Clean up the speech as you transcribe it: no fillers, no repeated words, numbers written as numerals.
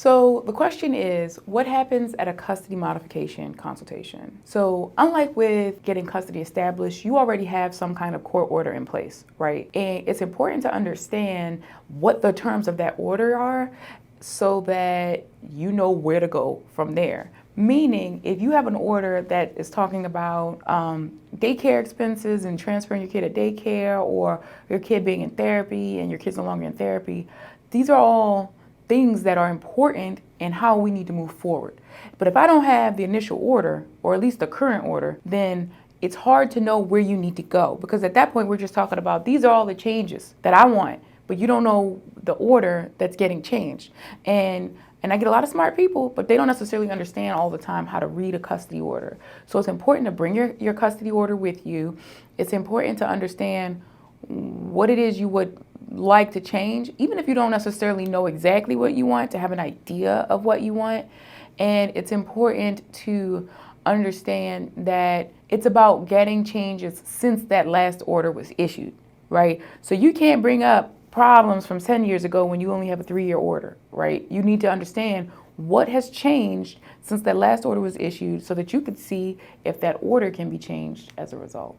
So the question is, what happens at a custody modification consultation? So unlike with getting custody established, you already have some kind of court order in place, right? And it's important to understand what the terms of that order are so that you know where to go from there. Meaning, if you have an order that is talking about daycare expenses and transferring your kid to daycare, or your kid being in therapy and your kid's no longer in therapy, these are all things that are important in how we need to move forward. But if I don't have the initial order, or at least the current order, then it's hard to know where you need to go, because at that point we're just talking about these are all the changes that I want, but you don't know the order that's getting changed. And I get a lot of smart people, but they don't necessarily understand all the time how to read a custody order. So it's important to bring your custody order with you. It's important to understand what it is you would like to change, even if you don't necessarily know exactly what you want, to have an idea of what you want. And it's important to understand that it's about getting changes since that last order was issued, right? So you can't bring up problems from 10 years ago when you only have a 3-year order, right? You need to understand what has changed since that last order was issued so that you could see if that order can be changed as a result.